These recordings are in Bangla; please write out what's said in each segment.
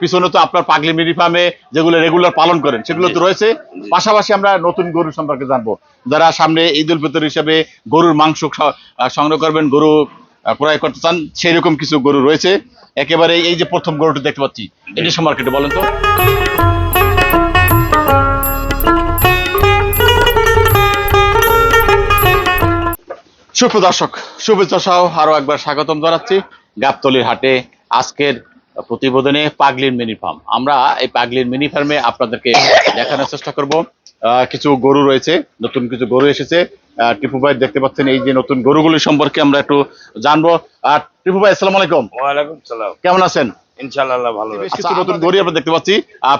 পিছনে তো আপনার পাগলি মিরি ফার্মে যেগুলো রেগুলার পালন করেন সেগুলো তো রয়েছে। পাশাপাশি আমরা নতুন গরু সম্পর্কে জানবো, যারা সামনে ঈদ উল ফিতর হিসেবে গরুর মাংস সংগ্রহ করবেন, গরু ক্রয় করতে চান, সেই রকম কিছু গরু রয়েছে। একেবারে এই যে প্রথম গরুটি দেখতে পাচ্ছি, এটি সম্পর্কে একটু বলেন তো। সুপ্রদর্শক, শুভেচ্ছা সহ আরো একবার স্বাগতম জানাচ্ছি গাবতলীর হাটে। আজকের প্রতিবেদনে পাগলির মিনি ফার্ম। আমরা এই পাগলির মিনি ফার্মে আপনাদেরকে দেখানোর চেষ্টা করব। কিছু গরু রয়েছে, নতুন কিছু গরু এসেছে। টিপু ভাই দেখতে পাচ্ছেন, এই যে নতুন গরুগুলি সম্পর্কে আমরা একটু জানবো। আর টিপু ভাই, আসসালামু আলাইকুম। ওয়ালাইকুম সালাম। কেমন আছেন? ইনশাআল্লাহ ভালো। বেশ কিছু নতুন গরু আমরা দেখতে পাচ্ছি।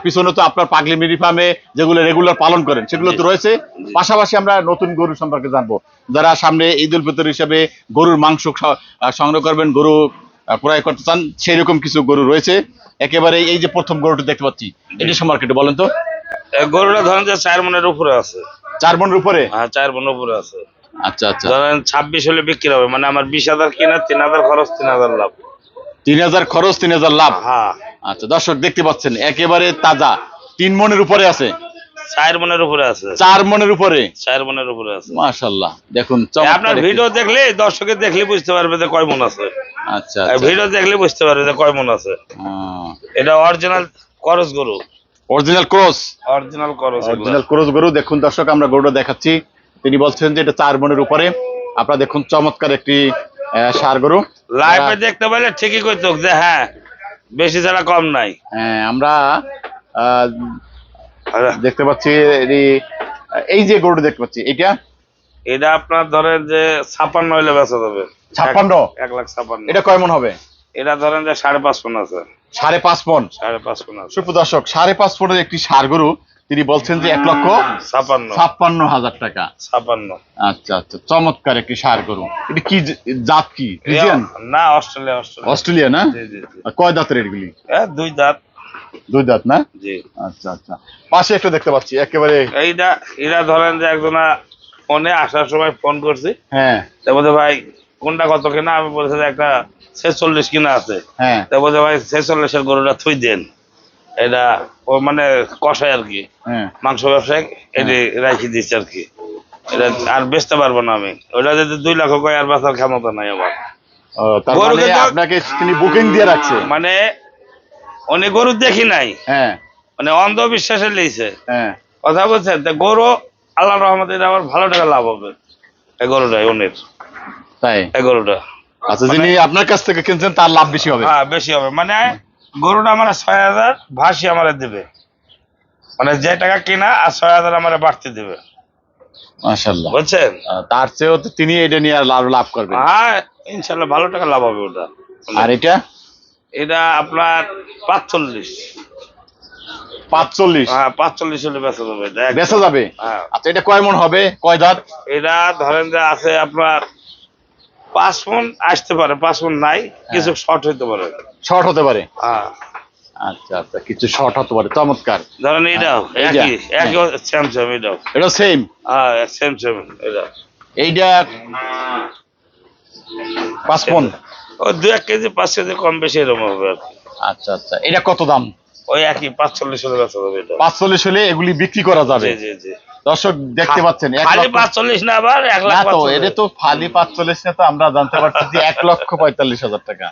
পিছনে তো আপনার পাগলি মিরি ফার্মে যেগুলো রেগুলার পালন করেন সেগুলো তো রয়েছে। পাশাপাশি আমরা নতুন গরু সম্পর্কে জানবো, যারা সামনে ঈদ উল ফিতর হিসেবে গরুর মাংস সংগ্রহ করবেন, গরু ক্রয় করতে চান, সেই রকম কিছু গরু রয়েছে। একেবারে এই যে প্রথম গরুটি দেখতে পাচ্ছি, এটি সম্পর্কে একটু বলেন তো। গরুটা ধরেন যে 4 মনের উপরে আছে। 4 মনের উপরে? হ্যাঁ, 4 মনের উপরে আছে। আচ্ছা আচ্ছা। ধরেন 26 হলে বিক্রি হবে, মানে আমার 20,000 কিনা, 3,000 খরচ, 3,000 লাভ। 3,000 খরচ, 3,000 লাভ। হ্যাঁ। আচ্ছা, দর্শক দেখতে পাচ্ছেন একেবারে তাজা, 3 মনের উপরে আছে। 4 মনের উপরে আছে। 4 মনের উপরে? 4 মনের উপরে আছে। মাশাআল্লাহ, দেখুন আপনার ভিডিও দেখলে, দর্শকে দেখলে বুঝতে পারবে যে কয় মন আছে। আচ্ছা, ভিডিও দেখলে বুঝতে পারবে যে কয় মন আছে। এটা অরিজিনাল করস গরু। Original cross? অরিজিনাল করস। অরিজিনাল ক্রস গরু। দেখুন দর্শক, আমরা গরুটা দেখাচ্ছি। তিনি বলছেন যে এটা 4 মনের উপরে। আপনারা দেখুন, চমৎকার একটি ষাঁড় গরু। লাইভে দেখতে পাইলে ঠিকই কইতো যে হ্যাঁ, বেশি ছাড়া কম নাই। হ্যাঁ, আমরা দেখতে পাচ্ছি এই যে গরুটা দেখতে পাচ্ছি, এটা আপনার ধরেন যে 56 হইলে বেচা যাবে। 56? 1,56,000। এটা কয় মন হবে? এটা ধরেন যে 5.5 মণ আছে। 5.5 মন? 5.5 মণ আছে। সুপ্রদর্শক, 5.5 মনের একটি ষাঁড় গরু তিনি বলছেন যে 1,56,000 টাকা। 56। আচ্ছা আচ্ছা, চমৎকার একটি ষাঁড় গরু। এটা কি জাত? কি ফ্রিজিয়ান? না, অস্ট্রেলিয়া। অস্ট্রেলিয়া না? জি জি। কয় দাঁতের এগুলি? 2 দাঁত। 2 দাঁত না? জি। আচ্ছা আচ্ছা। পাশে একটা দেখতে পাচ্ছি একেবারে। এরা ধরেন যে একজনা ফোনে আসার সময় ফোন করছি। হ্যাঁ। তো বলতে ভাই কোনটা কত কিনা, আমি বলছি যে একটা 46 কিনা আছে। হ্যাঁ। তো বলতে ভাই 46 এর গরুটা থুই দেন, এটা ও মানে কষায় আর কি, মাংস ব্যবসায়ী, এটি রাখি দিচ্ছে আর কি। এটা আর বেচতে পারবো না আমি। ওটা যদি 2 লাখ কয়, আর বেচার ক্ষমতা নাই আমার। আপনাকে তিনি বুকিং দিয়ে রাখছে? মানে উনি গরু দেখি নাই, হ্যাঁ, মানে অন্ধবিশ্বাসে লিয়েছে। হ্যাঁ, কথা বলছেন। গরু আল্লাহর রহমতে আমার ভালো টাকা লাভ হবে এই গরুটাই ওনের। তাই? এই গরুটা আচ্ছা, যিনি আপনার কাছ থেকে কিনছেন তার লাভ বেশি হবে? হ্যাঁ, বেশি হবে। মানে গরুটা আমার 6,000 ভাসি আমার দেবে, মানে যে টাকা কিনা আর 6,000 আমার বাড়তে দেবে। মাশাআল্লাহ, বুঝছেন? তার চেয়েও তো তিনি এটা নিয়ে লাভ করবেন। হ্যাঁ, ইনশাআল্লাহ ভালো টাকা লাভ হবে ওটা। আর এটা আপনার 45। 45? হ্যাঁ, 45 হলে বেচা যাবে। বেচা যাবে? হ্যাঁ। আচ্ছা, এটা কয় মন হবে, কয় দাঁত? এটা ধরেন যে আছে আপনার 5 মণ আসতে পারে, 5 মণ নাই, কিছু শর্ট হইতে পারে। শর্ট হতে পারে? হ্যাঁ। আচ্ছা আচ্ছা, কিছু শর্ট হতে পারে। চমৎকার। ধরেন এটাও একই সেম এটাও। এটা সেম? হ্যাঁ, সেম এটা। এইটা 5 মণ? ও 2-1 কেজি 5 কেজি কম বেশি এরকম হবে আর কি। আচ্ছা আচ্ছা, এটা কত দাম? ওই একই 45 হলে বেচা যাবে এটা। 45 হলে এগুলি বিক্রি করা যাবে? জি জি জি। দর্শক দেখতে পাচ্ছেন, খালি 45 না, আবার 1 লাখ। না তো, এটা তো খালি 45 না, তো আমরা জানতে পারছি যে 1,45,000 টাকা।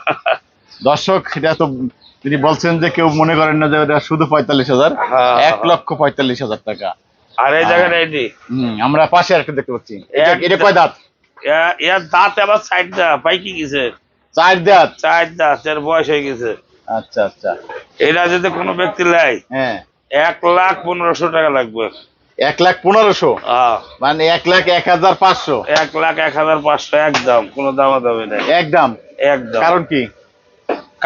দর্শক, এটা তো তিনি বলছেন যে কেউ মনে করেন না যে এটা শুধু 45,000, 1,45,000 টাকা। আর এই জায়গাটা এটি আমরা পাশে একটা দেখতে পাচ্ছি। এটা কয় দাঁত? এর দাঁত আবার 4 দাঁত পাইকি গেছে। 4 দাঁত? 4 দাঁত, এর বয়স হয়ে গেছে। আচ্ছা আচ্ছা। এটা যদি কোনো ব্যক্তি নেয়, হ্যাঁ, 1,15,000 টাকা লাগবে। 1,15,000? মানে 1,01,500? 1,01,500 একদম, কোনো দামাদামি নেই। একদম? একদম। কারণ কি?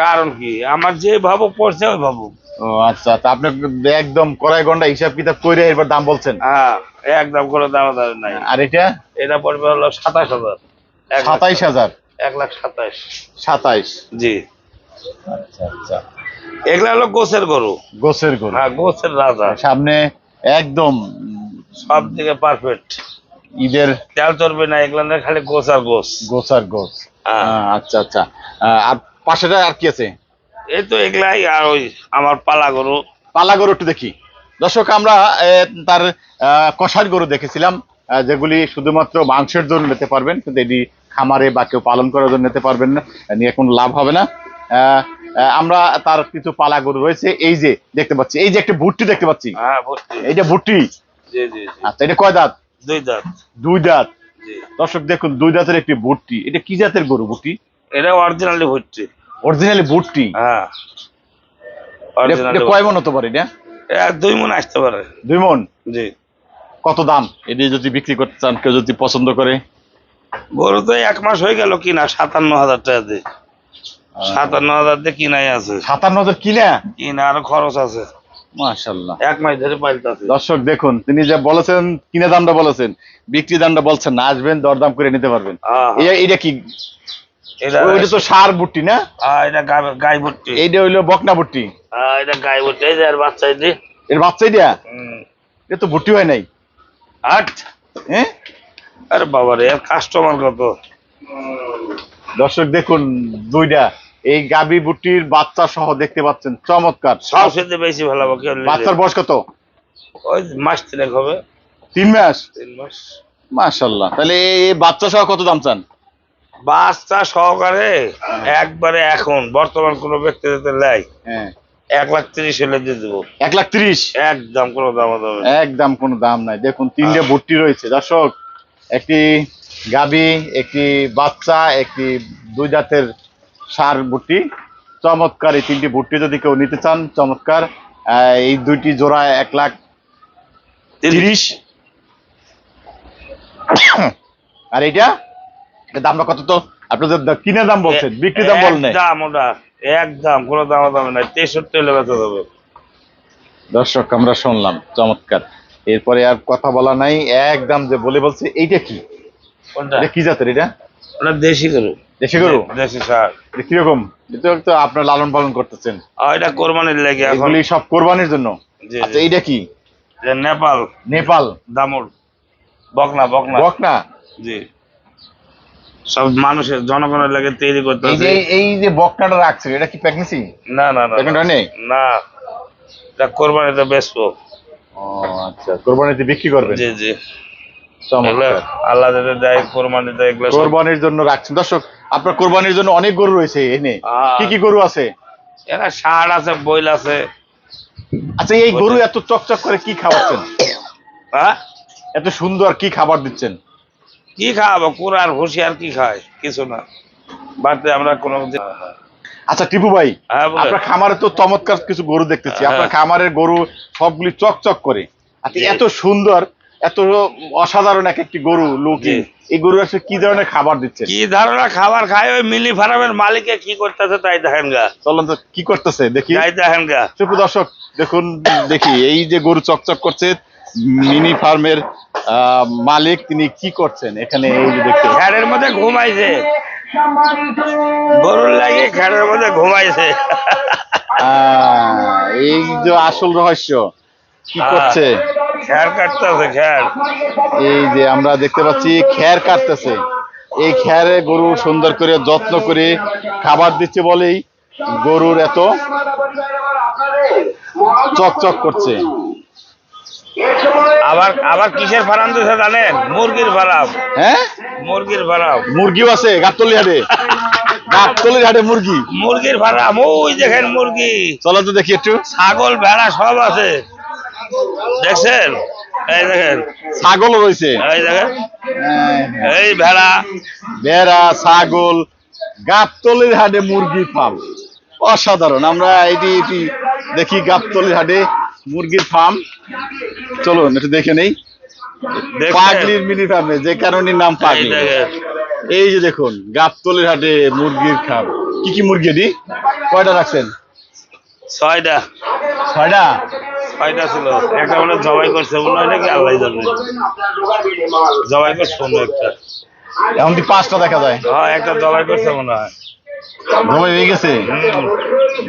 কারণ কি, আমার যে ভাবুক পড়ছে ওই ভাবুক। ও আচ্ছা, তা আপনি একদম কড়াই গন্ডা হিসাব কিতাব করে এরপর দাম বলছেন? হ্যাঁ, একদম কোনো দামাদামি নাই। আর এটা পড়বে হলো 27,000। 27,000? 1,27,000। 27? জি। আচ্ছা আচ্ছা। এগুলা হলো গোছের গরু। গোছের গরু? হ্যাঁ, গোছের রাজা। সামনে একদম সব দিকে পারফেক্ট। ঈদের তেল চর্বি না, এগুলা খালি গোছ আর গোছ। গোছ আর গোছ। আচ্ছা আচ্ছা। আর পাশেটা আর কি আছে? এই তো এগুলাই, আর ওই আমার পালা গরু। পালা গরু একটু দেখি দর্শক। আমরা তার কষার গরু দেখেছিলাম, যেগুলি শুধুমাত্র মাংসের জন্য নিতে পারবেন, কিন্তু এটি খামারে বা কেউ পালন করার জন্য নিতে পারবেন না, নিয়ে কোনো লাভ হবে না। আমরা তার কিছু পালা গরু রয়েছে, এই যে দেখতে পাচ্ছি, এই যে একটা ভুট্টি দেখতে পাচ্ছি, হ্যাঁ ভর্তি। এইটা ভুট্টি। জি জি জি। আচ্ছা, এটা কয় দাঁত? 2 দাঁত। 2 দাঁত। জি। দর্শক দেখুন, 2 দাঁতের একটি ভুট্টি। এটা কি জাতের গরু ভুট্টি? এটা অরিজিনালি ভর্তি। অরিজিনালি ভুট্টি। হ্যাঁ এটা অরিজিনালি। কয় মন হতে পারে এটা? 2 মণ আসতে পারে। 2 মন। জি। কত দাম এটি যদি বিক্রি করতে চান, কেউ যদি পছন্দ করে? গরু তো 1 মাস হয়ে গেল কিনা, 57,000 টাকা দিয়ে। 57,000 দিয়ে কিনাই আছে। 57,000 কিনা? কিনা আরো খরচ আছে। মাশাআল্লাহ। 1 মাস ধরে পাল্টাছে। দর্শক দেখুন, তিনি যে বলেছেন কিনা দামটা বলেছেন, বিক্রি দামটা বলছেন না, আসবেন দরদাম করে নিতে পারবেন। এটা কি? এটা ওইটা তো সার বুট্টি না? এটা গাই ভর্তি। এইটা হইলো বকনা বুট্টি। এটা গাই ভর্তি। এই যে আর বাচ্চা দি। এর বাচ্চাই দিয়া? এটা তো ভর্তি হয় নাই। আট। হ্যাঁ? আরে বাবা রে, কাস্টমার কত। দর্শক দেখুন, 2টা এই গাবি বুট্টির বাচ্চা সহ দেখতে পাচ্ছেন, চমৎকার। সবচেয়ে বেশি ভালো হবে। বাচ্চার বয়স কত? ওই মাস 3 হবে। 3 মাস। 3 মাস। মাশাআল্লাহ। তাহলে এই বাচ্চা সহ কত দাম চান? বাচ্চা সহকারে একবারে এখন বর্তমান কোন ব্যক্তি যদি লাই, হ্যাঁ, 1,30,000 হলে দিয়ে দেবো। 1,30,000? একদম কোনো দাম হবে না। একদম কোনো দাম নাই। দেখুন, 3টে ভুট্টি রয়েছে দর্শক, একটি গাবি, একটি বাচ্চা, একটি 2 জাতের ষাঁড় ভুট্টি। চমৎকার এই 3টি ভুট্টি যদি কেউ নিতে চান, চমৎকার। এই 2টি জোড়া 1,30,000। আর এইটা দামটা কত? তো আপনাদের কিনে দাম বলছেন, বিক্রি দাম বলেন নাই। দাম ওটা একদম কোনো দাম দামে নাই। 63 হলে বেচা যাবে। দর্শক আমরা শুনলাম, চমৎকার। এরপরে আর কথা বলা নাই, একদম যে বলছে। এইটা কি? কোনটা? এটা কি জাতের? এটা ওটা দেশি গরু। দেশি গরু? দেশি ষাঁড়। এটা কিরকম? এটা তো আপনার লালন পালন করতেছেন। এটা কোরবানির লাগে এখন। এগুলি সব কোরবানির জন্য? জি, আচ্ছা, জি। এইটা কি? যে নেপাল। নেপাল দামুর। বকনা বকনা। বকনা? জি। সব মানুষের জনগণের লাগে তৈরি করতে এই যে এই যে বকনাটা রাখছে, এটা কি প্রেগন্যান্সি? না না না প্রেগন্যান্ট হয় নাই? না, এটা কোরবানিতে বেচবো। ও আচ্ছা, কোরবানিতে বিক্রি করবেন? জি জি। চমৎকার। আল্লাহ যাতে দেয় কোরবানিতে এগুলো সব। কোরবানির জন্য রাখছেন। দর্শক, আপনার কোরবানির জন্য অনেক গরু রয়েছে এনে। কি কি গরু আছে? এরা ষাঁড় আছে, বইল আছে। আচ্ছা, এই গরু এত চকচক করে কি খাওয়াচ্ছেন? হ্যাঁ, এত সুন্দর কি খাবার দিচ্ছেন? কি খাওয়াবো? কুড়ার ভুসি আর কি খায়? কিছু না। বাড়িতে আমরা কোনো। আচ্ছা টিপু ভাই, হ্যাঁ, বলেন। আপনার খামারে তো চমৎকার কিছু গরু দেখতেছি। হ্যাঁ। আপনার খামারের গরু সবগুলি চকচক করে। আচ্ছা, জি। এত সুন্দর, এত অসাধারণ এক একটি গরু লুকিং, জি। এই গরু আসলে কি ধরনের খাবার দিচ্ছেন? কি ধারণা খাবার খায়? ওই মিলি ফার্মের মালিকে কি করতেছে তাই দেখেন গা। চলুন তো কি করতেছে দেখি। তাই দেখেন গা। সুপ্র দর্শক দেখুন, দেখি এই যে গরু চকচক করছে, মিনি ফার্মের মালিক তিনি কি করছেন এখানে, এই যে দেখতে। খ্যারের মধ্যে ঘুমাইছে। গরুর লাগে খ্যারের মধ্যে ঘুমাইছে। এই যে আসল রহস্য, কি করছে? খ্যার কাটতেছে খ্যার। এই যে আমরা দেখতে পাচ্ছি খ্যার কাটতেছে। এই খ্যারে গরু সুন্দর করে যত্ন করে খাবার দিচ্ছে বলেই গরুর এত চকচক করছে। আবার আবার কিসের ফার্ম দিয়েছে জানেন? মুরগির ফার্ম। হ্যাঁ, মুরগির ফার্ম। মুরগিও আছে গাবতলী হাটে। গাবতলীর হাটে মুরগি? মুরগির ফার্ম। ওই দেখেন মুরগি। চলো তো দেখি একটু। ছাগল ভেড়া সব আছে, দেখছেন? এই দেখেন ছাগল রয়েছে, এই দেখেন এই ভেড়া। ভেড়া, ছাগল, গাবতলীর হাটে মুরগি ফার্ম অসাধারণ। আমরা এটি এটি দেখি গাবতলীর হাটে মুরগির ফার্ম। চলুন একটু দেখে নেই। পাগলির মিনি ফার্মে, যে কারণে নাম এই পাগলি। দেখেন এই যে দেখুন গাবতলীর হাটে মুরগির খাম। কি কি মুরগি এটি? কয়টা রাখছেন? 6টা। 6টা? 6টা ছিল, একটা মনে হয় জবাই করছে, মনে হয় নাকি আল্লাহ জানে। জবাই করছে মনে হয় একটা। এখন কি 5টা দেখা যায়? হ্যাঁ, একটা জবাই করছে মনে হয়। জবাই হয়ে গেছে।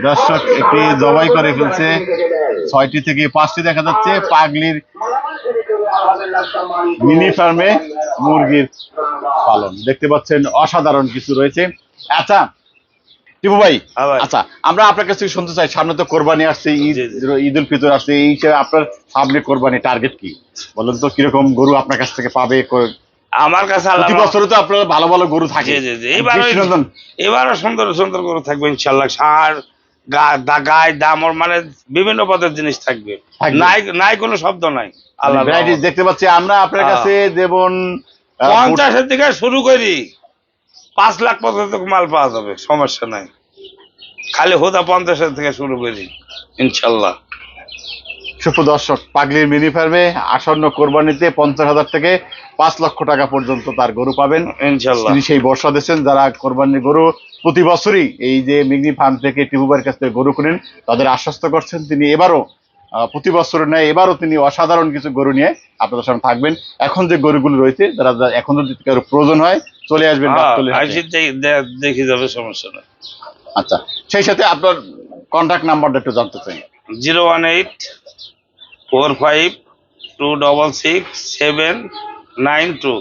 দর্শক, একটি জবাই করে ফেলছে। 6টি থেকে 5টি দেখা যাচ্ছে। পাগলির মিনি ফার্মে মুরগির পালন দেখতে পাচ্ছেন, অসাধারণ কিছু রয়েছে। আচ্ছা, টিপু ভাই, হ্যাঁ ভাই। আচ্ছা আমরা আপনার কাছ থেকে শুনতে চাই, সামনে তো কোরবানি আসছে, জি, জি। ঈদ উল ফিতর আসছে, এই হিসেবে আপনার সামনে কোরবানি টার্গেট কি বলেন তো, কিরকম গরু আপনার কাছ থেকে পাবে? আমার কাছে আল্লাহ প্রতি বছরে তো আপনার ভালো ভালো গরু থাকে। জি জি জি দৃষ্টিনন্দন। এবারও সুন্দর সুন্দর করে থাকবে ইনশাল্লাহ। সার গায়ে দামর মানে বিভিন্ন পদের জিনিস থাকবে, থাকবে। নাই নাই কোনো শব্দ নাই। আল্লাহ ভ্যারাইটিস দেখতে পাচ্ছি আমরা আপনার হ্যাঁ। কাছে, যেমন 50-এর থেকে শুরু করি 5 লাখ পর্যন্ত মাল পাওয়া যাবে, সমস্যা নাই। খালি হোদা 50-এর থেকে শুরু করি ইনশাল্লাহ। সুপ্রদর্শক, পাগলির মিনি ফার্মে আসন্ন কোরবানিতে 50,000 থেকে 5 লক্ষ টাকা পর্যন্ত তার গরু পাবেন ইনশাল্লাহ। তিনি সেই বর্ষা দিচ্ছেন। যারা কোরবানির গরু প্রতি বছরই এই যে মিনি ফার্ম থেকে টিপুবার কাছ থেকে গরু কিনেন, তাদের আশ্বস্ত করছেন তিনি এবারও প্রতি বছর নেয়, এবারও তিনি অসাধারণ কিছু গরু নিয়ে আপনাদের সামনে থাকবেন। এখন যে গরুগুলো রয়েছে, যারা এখন যদি কারো প্রয়োজন হয় চলে আসবেন গাবতলী হাটে। আইসি দেখি যাবে, সমস্যা নাই। আচ্ছা, সেই সাথে আপনার কন্ট্যাক্ট নাম্বারটা একটু জানতে চাই। 01845266792।